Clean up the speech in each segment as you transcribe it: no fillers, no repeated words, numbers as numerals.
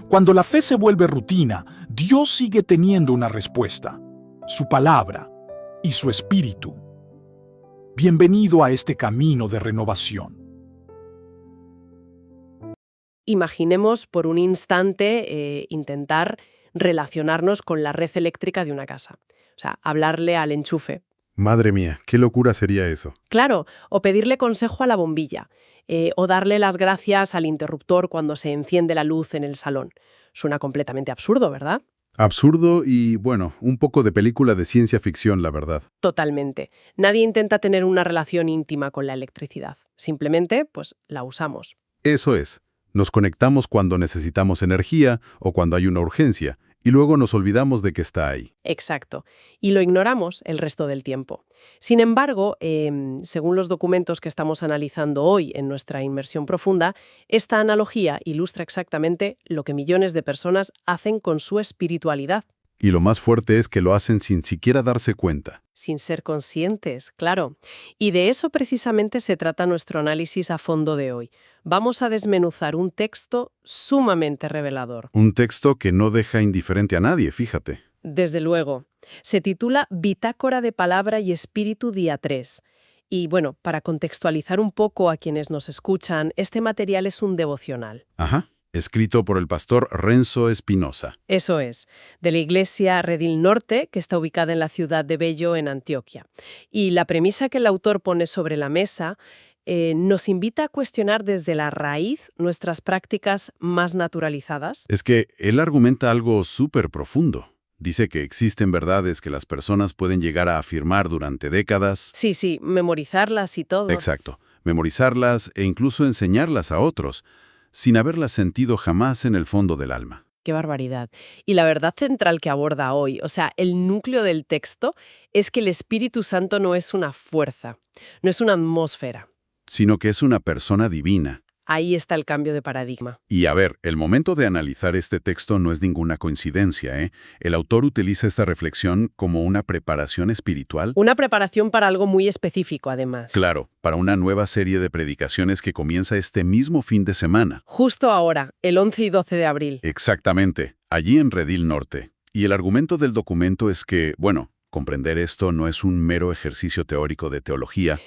Cuando la fe se vuelve rutina, Dios sigue teniendo una respuesta: su palabra y su espíritu. Bienvenido a este camino de renovación. Imaginemos por un instante intentar relacionarnos con la red eléctrica de una casa. O sea, hablarle al enchufe. Madre mía, qué locura sería eso. Claro, o pedirle consejo a la bombilla, o darle las gracias al interruptor cuando se enciende la luz en el salón. Suena completamente absurdo, ¿verdad? Absurdo y, bueno, un poco de película de ciencia ficción, la verdad. Totalmente. Nadie intenta tener una relación íntima con la electricidad. Simplemente, pues, la usamos. Eso es. Nos conectamos cuando necesitamos energía o cuando hay una urgencia, y luego nos olvidamos de que está ahí. Exacto. Y lo ignoramos el resto del tiempo. Sin embargo, según los documentos que estamos analizando hoy en nuestra inmersión profunda, esta analogía ilustra exactamente lo que millones de personas hacen con su espiritualidad. Y lo más fuerte es que lo hacen sin siquiera darse cuenta. Sin ser conscientes, claro. Y de eso precisamente se trata nuestro análisis a fondo de hoy. Vamos a desmenuzar un texto sumamente revelador. Un texto que no deja indiferente a nadie, fíjate. Desde luego. Se titula Bitácora de Palabra y Espíritu día 3. Y bueno, para contextualizar un poco a quienes nos escuchan, este material es un devocional. Ajá. Escrito por el pastor Renzo Espinosa. Eso es, de la iglesia Redil Norte, que está ubicada en la ciudad de Bello, en Antioquia. Y la premisa que el autor pone sobre la mesa nos invita a cuestionar desde la raíz nuestras prácticas más naturalizadas. Es que él argumenta algo súper profundo. Dice que existen verdades que las personas pueden llegar a afirmar durante décadas. Sí, memorizarlas y todo. Exacto. Memorizarlas e incluso enseñarlas a otros, sin haberlas sentido jamás en el fondo del alma. ¡Qué barbaridad! Y la verdad central que aborda hoy, o sea, el núcleo del texto, es que el Espíritu Santo no es una fuerza, no es una atmósfera. Sino que es una persona divina. Ahí está el cambio de paradigma. Y a ver, el momento de analizar este texto no es ninguna coincidencia, ¿eh? El autor utiliza esta reflexión como una preparación espiritual. Una preparación para algo muy específico, además. Claro, para una nueva serie de predicaciones que comienza este mismo fin de semana. Justo ahora, el 11 y 12 de abril. Exactamente, allí en Redil Norte. Y el argumento del documento es que, bueno, comprender esto no es un mero ejercicio teórico de teología.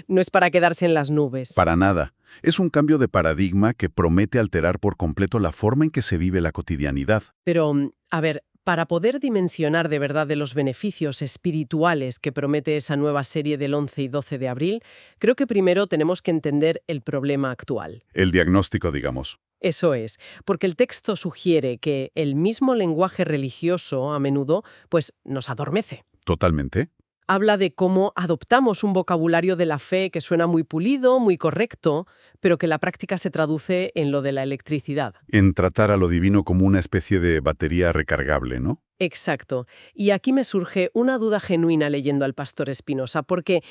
No es para quedarse en las nubes. Para nada. Es un cambio de paradigma que promete alterar por completo la forma en que se vive la cotidianidad. Pero, a ver, para poder dimensionar de verdad de los beneficios espirituales que promete esa nueva serie del 11 y 12 de abril, creo que primero tenemos que entender el problema actual. El diagnóstico, digamos. Eso es, porque el texto sugiere que el mismo lenguaje religioso, a menudo, pues nos adormece. Totalmente. Habla de cómo adoptamos un vocabulario de la fe que suena muy pulido, muy correcto, pero que la práctica se traduce en lo de la electricidad. En tratar a lo divino como una especie de batería recargable, ¿no? Exacto. Y aquí me surge una duda genuina leyendo al pastor Espinosa, porque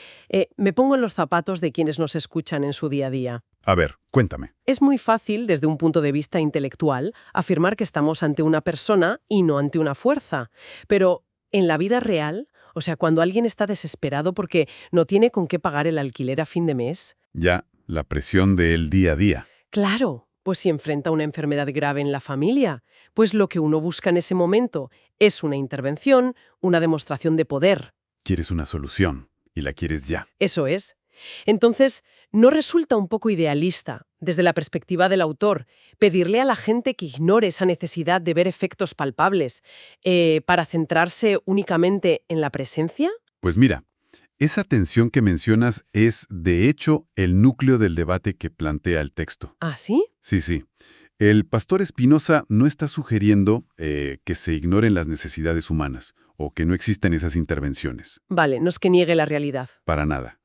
me pongo en los zapatos de quienes nos escuchan en su día a día. A ver, cuéntame. Es muy fácil, desde un punto de vista intelectual, afirmar que estamos ante una persona y no ante una fuerza. Pero en la vida real, o sea, cuando alguien está desesperado porque no tiene con qué pagar el alquiler a fin de mes. Ya, la presión del día a día. Claro, pues si enfrenta una enfermedad grave en la familia, pues lo que uno busca en ese momento es una intervención, una demostración de poder. Quieres una solución y la quieres ya. Eso es. Entonces, ¿no resulta un poco idealista, desde la perspectiva del autor, pedirle a la gente que ignore esa necesidad de ver efectos palpables para centrarse únicamente en la presencia? Pues mira, esa tensión que mencionas es, de hecho, el núcleo del debate que plantea el texto. ¿Ah, sí? Sí. El pastor Espinosa no está sugiriendo que se ignoren las necesidades humanas o que no existan esas intervenciones. Vale, no es que niegue la realidad. Para nada.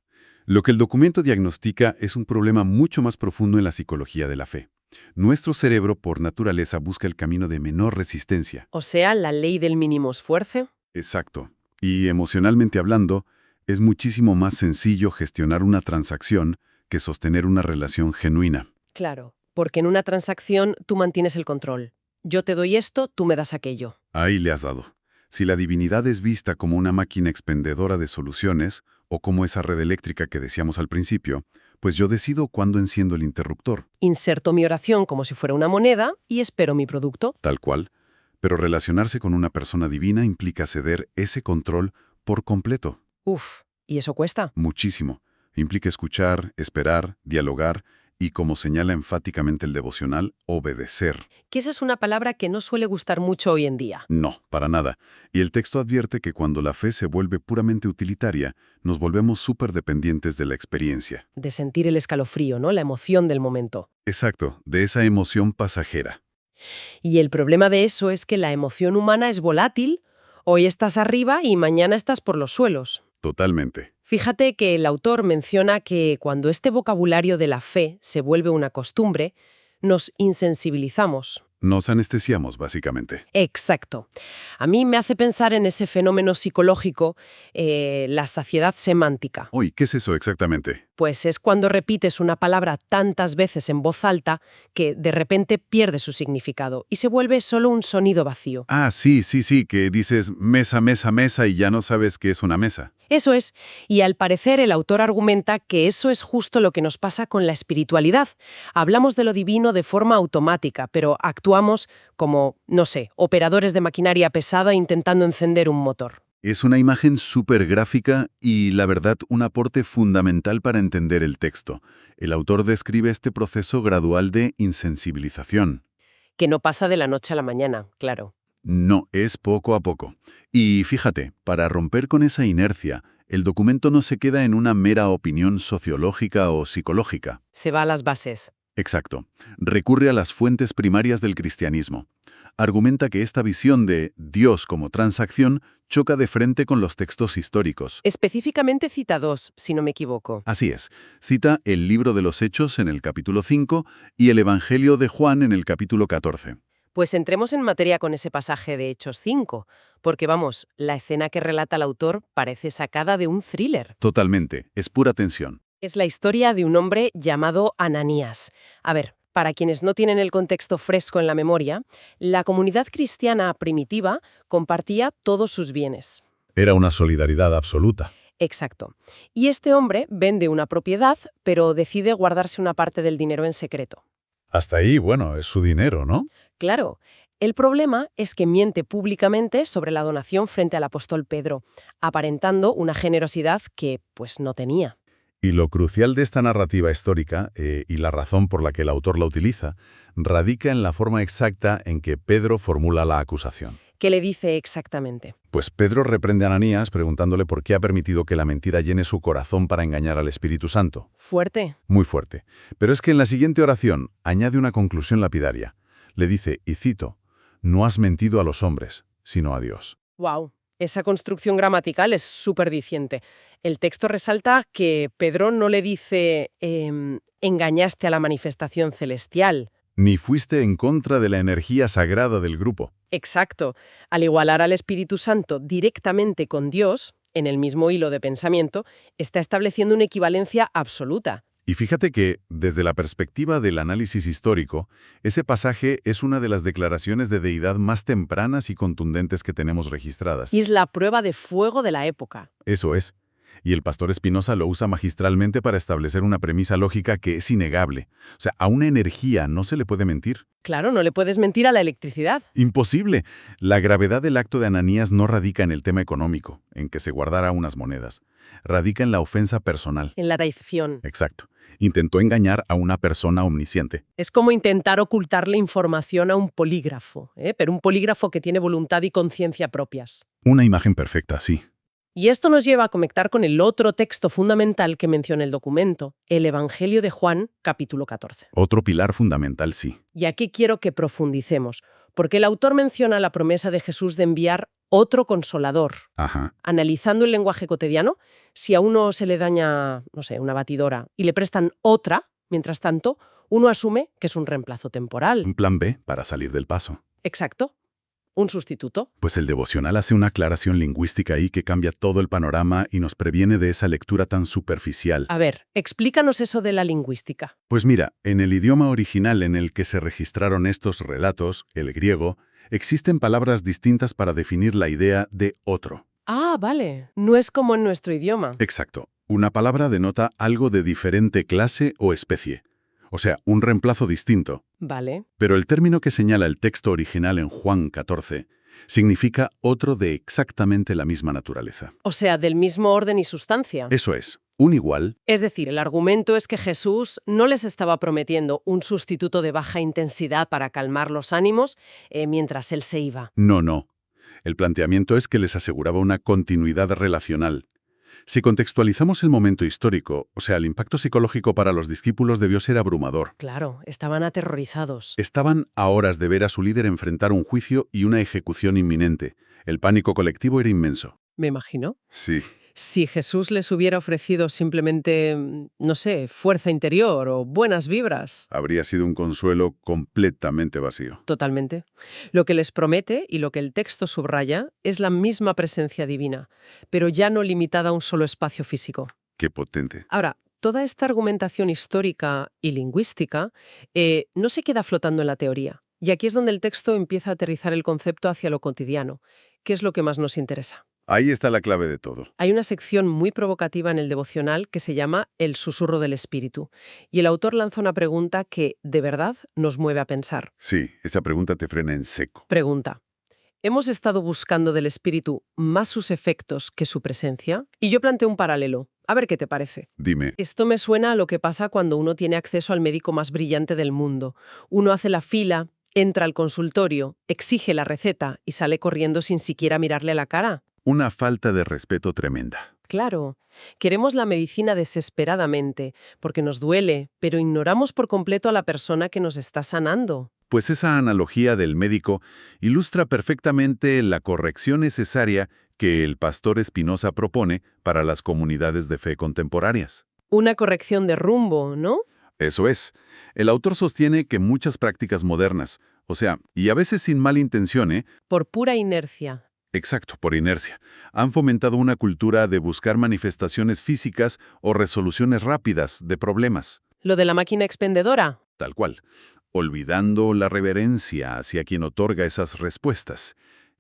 Lo que el documento diagnostica es un problema mucho más profundo en la psicología de la fe. Nuestro cerebro, por naturaleza, busca el camino de menor resistencia. O sea, la ley del mínimo esfuerzo. Exacto. Y emocionalmente hablando, es muchísimo más sencillo gestionar una transacción que sostener una relación genuina. Claro, porque en una transacción tú mantienes el control. Yo te doy esto, tú me das aquello. Ahí le has dado. Si la divinidad es vista como una máquina expendedora de soluciones, o como esa red eléctrica que decíamos al principio, Pues yo decido cuándo enciendo el interruptor, Inserto mi oración como si fuera una moneda y espero mi producto. tal cual. Pero relacionarse con una persona divina implica ceder ese control por completo. Uf, ¿y eso cuesta? Muchísimo. Implica escuchar, esperar, dialogar y, como señala enfáticamente el devocional, obedecer. Que esa es una palabra que no suele gustar mucho hoy en día. No, para nada. Y el texto advierte que cuando la fe se vuelve puramente utilitaria, nos volvemos súper dependientes de la experiencia. De sentir el escalofrío, ¿no? La emoción del momento. Exacto, de esa emoción pasajera. Y el problema de eso es que la emoción humana es volátil. Hoy estás arriba y mañana estás por los suelos. Totalmente. Fíjate que el autor menciona que cuando este vocabulario de la fe se vuelve una costumbre, nos insensibilizamos. Nos anestesiamos, básicamente. Exacto. A mí me hace pensar en ese fenómeno psicológico, la saciedad semántica. Uy, ¿qué es eso exactamente? Pues es cuando repites una palabra tantas veces en voz alta que de repente pierde su significado y se vuelve solo un sonido vacío. Ah, sí, que dices mesa, mesa, mesa y ya no sabes qué es una mesa. Eso es, y al parecer el autor argumenta que eso es justo lo que nos pasa con la espiritualidad. Hablamos de lo divino de forma automática, pero actuamos como, no sé, operadores de maquinaria pesada intentando encender un motor. Es una imagen súper gráfica y, la verdad, un aporte fundamental para entender el texto. El autor describe este proceso gradual de insensibilización. Que no pasa de la noche a la mañana, claro. No, es poco a poco. Y fíjate, para romper con esa inercia, el documento no se queda en una mera opinión sociológica o psicológica. Se va a las bases. Exacto. Recurre a las fuentes primarias del cristianismo. Argumenta que esta visión de Dios como transacción choca de frente con los textos históricos. Específicamente cita dos, si no me equivoco. Así es. Cita el libro de los Hechos en el capítulo 5 y el Evangelio de Juan en el capítulo 14. Pues entremos en materia con ese pasaje de Hechos 5, porque vamos, la escena que relata el autor parece sacada de un thriller. Totalmente. Es pura tensión. Es la historia de un hombre llamado Ananías. A ver, para quienes no tienen el contexto fresco en la memoria, la comunidad cristiana primitiva compartía todos sus bienes. Era una solidaridad absoluta. Exacto. Y este hombre vende una propiedad, pero decide guardarse una parte del dinero en secreto. Hasta ahí, bueno, es su dinero, ¿no? Claro, el problema es que miente públicamente sobre la donación frente al apóstol Pedro, aparentando una generosidad que, pues, no tenía. Y lo crucial de esta narrativa histórica, y la razón por la que el autor la utiliza, radica en la forma exacta en que Pedro formula la acusación. ¿Qué le dice exactamente? Pues Pedro reprende a Ananías preguntándole por qué ha permitido que la mentira llene su corazón para engañar al Espíritu Santo. Fuerte. Muy fuerte. Pero es que en la siguiente oración añade una conclusión lapidaria. Le dice, y cito, «No has mentido a los hombres, sino a Dios». Wow. Esa construcción gramatical es súper diciente. El texto resalta que Pedro no le dice engañaste a la manifestación celestial. Ni fuiste en contra de la energía sagrada del grupo. Exacto. Al igualar al Espíritu Santo directamente con Dios, en el mismo hilo de pensamiento, está estableciendo una equivalencia absoluta. Y fíjate que, desde la perspectiva del análisis histórico, ese pasaje es una de las declaraciones de deidad más tempranas y contundentes que tenemos registradas. Y es la prueba de fuego de la época. Eso es. Y el pastor Espinosa lo usa magistralmente para establecer una premisa lógica que es innegable. O sea, a una energía no se le puede mentir. Claro, no le puedes mentir a la electricidad. Imposible. La gravedad del acto de Ananías no radica en el tema económico, en que se guardara unas monedas. Radica en la ofensa personal. En la traición. Exacto. Intentó engañar a una persona omnisciente. Es como intentar ocultarle información a un polígrafo, pero un polígrafo que tiene voluntad y conciencia propias. Una imagen perfecta, sí. Y esto nos lleva a conectar con el otro texto fundamental que menciona el documento, el Evangelio de Juan, capítulo 14. Otro pilar fundamental, sí. Y aquí quiero que profundicemos, porque el autor menciona la promesa de Jesús de enviar otro consolador. Ajá. Analizando el lenguaje cotidiano, si a uno se le daña, no sé, una batidora y le prestan otra, mientras tanto, uno asume que es un reemplazo temporal. Un plan B para salir del paso. Exacto. Un sustituto. Pues el devocional hace una aclaración lingüística ahí que cambia todo el panorama y nos previene de esa lectura tan superficial. A ver, explícanos eso de la lingüística. Pues mira, en el idioma original en el que se registraron estos relatos, el griego, existen palabras distintas para definir la idea de otro. Ah, vale. No es como en nuestro idioma. Exacto. Una palabra denota algo de diferente clase o especie. O sea, un reemplazo distinto. Vale. Pero el término que señala el texto original en Juan 14 significa otro de exactamente la misma naturaleza. O sea, del mismo orden y sustancia. Eso es, un igual. Es decir, el argumento es que Jesús no les estaba prometiendo un sustituto de baja intensidad para calmar los ánimos mientras él se iba. No. El planteamiento es que les aseguraba una continuidad relacional. Si contextualizamos el momento histórico, o sea, el impacto psicológico para los discípulos debió ser abrumador. Claro, estaban aterrorizados. Estaban a horas de ver a su líder enfrentar un juicio y una ejecución inminente. El pánico colectivo era inmenso. Me imagino. Sí. Si Jesús les hubiera ofrecido simplemente, no sé, fuerza interior o buenas vibras. Habría sido un consuelo completamente vacío. Totalmente. Lo que les promete y lo que el texto subraya es la misma presencia divina, pero ya no limitada a un solo espacio físico. Qué potente. Ahora, toda esta argumentación histórica y lingüística no se queda flotando en la teoría. Y aquí es donde el texto empieza a aterrizar el concepto hacia lo cotidiano, que es lo que más nos interesa. Ahí está la clave de todo. Hay una sección muy provocativa en el devocional que se llama El susurro del espíritu, y el autor lanza una pregunta que, de verdad, nos mueve a pensar. Sí, esa pregunta te frena en seco. Pregunta: ¿hemos estado buscando del espíritu más sus efectos que su presencia? Y yo planteo un paralelo. A ver qué te parece. Dime, Esto me suena a lo que pasa cuando uno tiene acceso al médico más brillante del mundo. Uno hace la fila, entra al consultorio, exige la receta y sale corriendo sin siquiera mirarle a la cara. una falta de respeto tremenda. Claro, queremos la medicina desesperadamente, porque nos duele, pero ignoramos por completo a la persona que nos está sanando. Pues esa analogía del médico ilustra perfectamente la corrección necesaria que el pastor Espinosa propone para las comunidades de fe contemporáneas. Una corrección de rumbo, ¿no? Eso es. El autor sostiene que muchas prácticas modernas, o sea, y a veces sin mala intención, Por pura inercia. exacto, por inercia, han fomentado una cultura de buscar manifestaciones físicas o resoluciones rápidas de problemas, ¿Lo de la máquina expendedora? tal cual, olvidando la reverencia hacia quien otorga esas respuestas.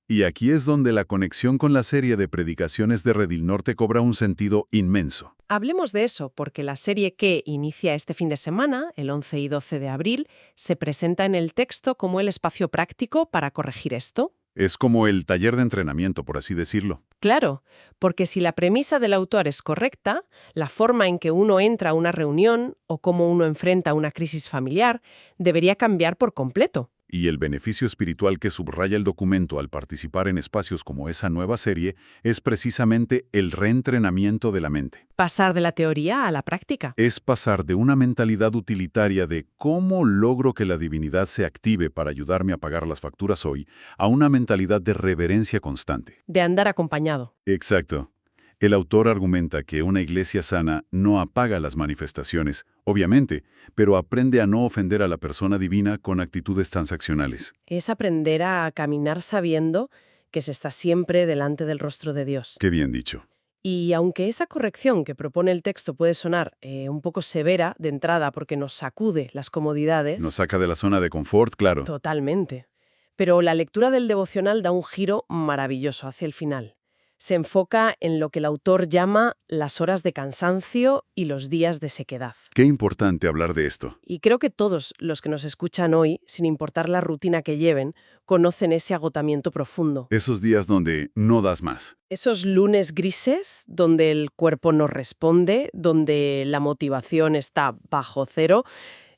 Y aquí es donde la conexión con la serie de predicaciones de Redil Norte cobra un sentido inmenso. Hablemos de eso, porque la serie que inicia este fin de semana, el 11 y 12 de abril, se presenta en el texto como el espacio práctico para corregir esto. Es como el taller de entrenamiento, por así decirlo. Claro, porque si la premisa del autor es correcta, la forma en que uno entra a una reunión o cómo uno enfrenta una crisis familiar debería cambiar por completo. Y el beneficio espiritual que subraya el documento al participar en espacios como esa nueva serie es precisamente el reentrenamiento de la mente. Pasar de la teoría a la práctica. Es pasar de una mentalidad utilitaria de cómo logro que la divinidad se active para ayudarme a pagar las facturas hoy, a una mentalidad de reverencia constante. De andar acompañado. Exacto. El autor argumenta que una iglesia sana no apaga las manifestaciones, obviamente, pero aprende a no ofender a la persona divina con actitudes transaccionales. Es aprender a caminar sabiendo que se está siempre delante del rostro de Dios. Qué bien dicho. Y aunque esa corrección que propone el texto puede sonar un poco severa de entrada porque nos sacude las comodidades, Nos saca de la zona de confort, claro. totalmente. Pero la lectura del devocional da un giro maravilloso hacia el final. Se enfoca en lo que el autor llama las horas de cansancio y los días de sequedad. Qué importante hablar de esto. Y creo que todos los que nos escuchan hoy, sin importar la rutina que lleven, conocen ese agotamiento profundo. Esos días donde no das más. Esos lunes grises donde el cuerpo no responde, donde la motivación está bajo cero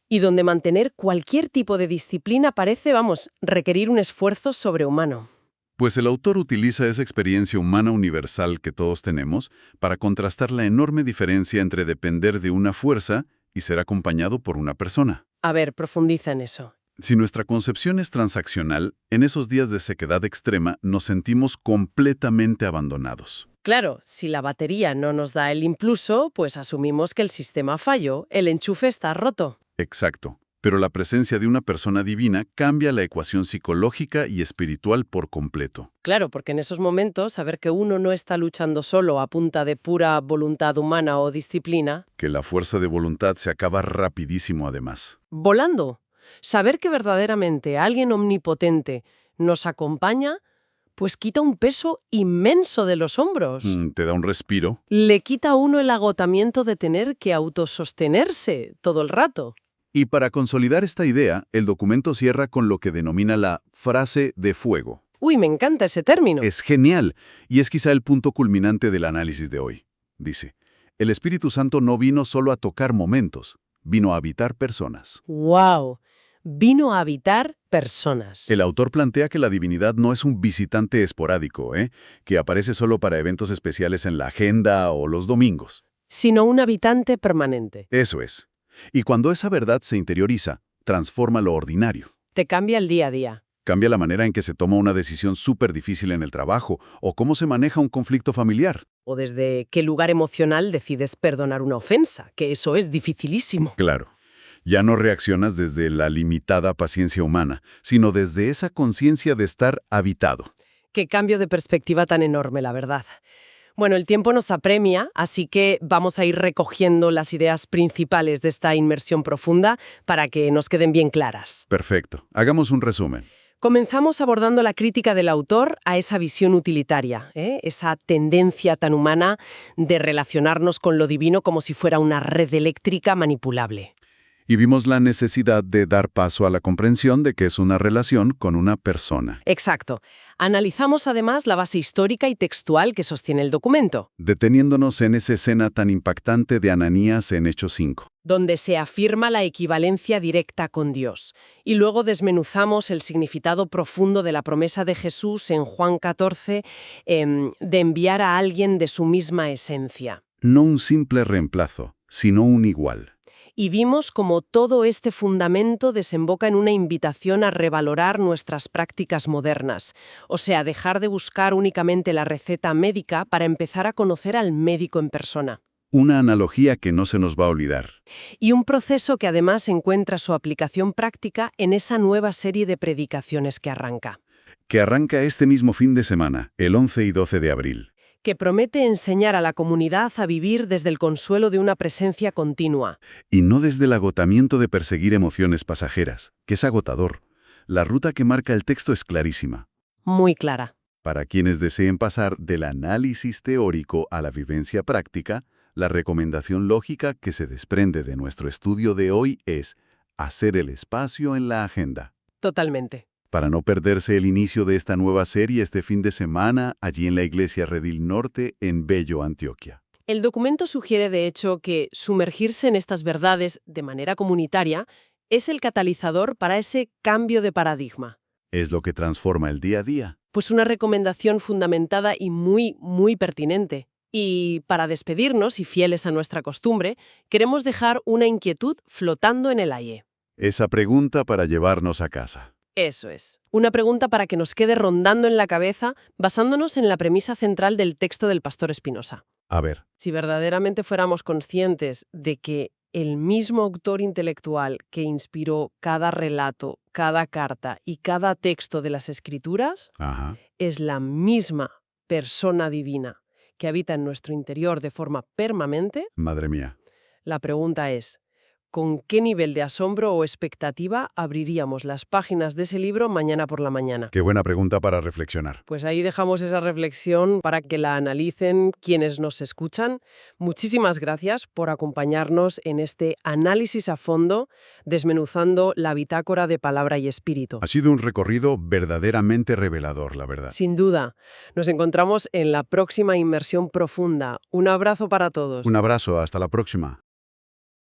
y donde mantener cualquier tipo de disciplina parece, requerir un esfuerzo sobrehumano. Pues el autor utiliza esa experiencia humana universal que todos tenemos para contrastar la enorme diferencia entre depender de una fuerza y ser acompañado por una persona. A ver, profundiza en eso. Si nuestra concepción es transaccional, en esos días de sequedad extrema nos sentimos completamente abandonados. Claro, si la batería no nos da el impulso, pues asumimos que el sistema falló, el enchufe está roto. Exacto. Pero la presencia de una persona divina cambia la ecuación psicológica y espiritual por completo. Claro, porque en esos momentos saber que uno no está luchando solo a punta de pura voluntad humana o disciplina. Que la fuerza de voluntad se acaba rapidísimo además. Volando. Saber que verdaderamente alguien omnipotente nos acompaña Pues quita un peso inmenso de los hombros. Te da un respiro. Le quita a uno el agotamiento de tener que autosostenerse todo el rato. Y para consolidar esta idea, el documento cierra con lo que denomina la frase de fuego. Uy, me encanta ese término. Es genial, y es quizá el punto culminante del análisis de hoy. Dice, el Espíritu Santo no vino solo a tocar momentos, vino a habitar personas. ¡Wow! Vino a habitar personas. El autor plantea que la divinidad no es un visitante esporádico, que aparece solo para eventos especiales en la agenda o los domingos. Sino un habitante permanente. Eso es. Y cuando esa verdad se interioriza, transforma lo ordinario. Te cambia el día a día. Cambia la manera en que se toma una decisión súper difícil en el trabajo o cómo se maneja un conflicto familiar. O desde qué lugar emocional decides perdonar una ofensa, que eso es dificilísimo. Claro. Ya no reaccionas desde la limitada paciencia humana, sino desde esa conciencia de estar habitado. Qué cambio de perspectiva tan enorme, la verdad. Bueno, el tiempo nos apremia, así que vamos a ir recogiendo las ideas principales de esta inmersión profunda para que nos queden bien claras. Perfecto. Hagamos un resumen. Comenzamos abordando la crítica del autor a esa visión utilitaria, esa tendencia tan humana de relacionarnos con lo divino como si fuera una red eléctrica manipulable. Y vimos la necesidad de dar paso a la comprensión de que es una relación con una persona. Exacto. Analizamos además la base histórica y textual que sostiene el documento, Deteniéndonos en esa escena tan impactante de Ananías en Hechos 5. donde se afirma la equivalencia directa con Dios. Y luego desmenuzamos el significado profundo de la promesa de Jesús en Juan 14 de enviar a alguien de su misma esencia. No un simple reemplazo, sino un igual. Y vimos cómo todo este fundamento desemboca en una invitación a revalorar nuestras prácticas modernas, o sea, dejar de buscar únicamente la receta médica para empezar a conocer al médico en persona. Una analogía que no se nos va a olvidar. Y un proceso que además encuentra su aplicación práctica en esa nueva serie de predicaciones que arranca, Que arranca este mismo fin de semana, el 11 y 12 de abril. que promete enseñar a la comunidad a vivir desde el consuelo de una presencia continua. Y no desde el agotamiento de perseguir emociones pasajeras, que es agotador. La ruta que marca el texto es clarísima. Muy clara. Para quienes deseen pasar del análisis teórico a la vivencia práctica, la recomendación lógica que se desprende de nuestro estudio de hoy es hacer el espacio en la agenda. Totalmente. Para no perderse el inicio de esta nueva serie este fin de semana, allí en la Iglesia Redil Norte, en Bello, Antioquia. El documento sugiere, de hecho, que sumergirse en estas verdades de manera comunitaria es el catalizador para ese cambio de paradigma. Es lo que transforma el día a día. Pues una recomendación fundamentada y muy, muy pertinente. Y para despedirnos y fieles a nuestra costumbre, queremos dejar una inquietud flotando en el aire. Esa pregunta para llevarnos a casa. Eso es. Una pregunta para que nos quede rondando en la cabeza basándonos en la premisa central del texto del pastor Espinosa. A ver, Si verdaderamente fuéramos conscientes de que el mismo autor intelectual que inspiró cada relato, cada carta y cada texto de las Escrituras es la misma persona divina que habita en nuestro interior de forma permanente, madre mía. la pregunta es, ¿con qué nivel de asombro o expectativa abriríamos las páginas de ese libro mañana por la mañana? Qué buena pregunta para reflexionar. Pues ahí dejamos esa reflexión para que la analicen quienes nos escuchan. Muchísimas gracias por acompañarnos en este análisis a fondo, desmenuzando la bitácora de Palabra y Espíritu. Ha sido un recorrido verdaderamente revelador, la verdad. Sin duda. Nos encontramos en la próxima inmersión profunda. Un abrazo para todos. Un abrazo, hasta la próxima.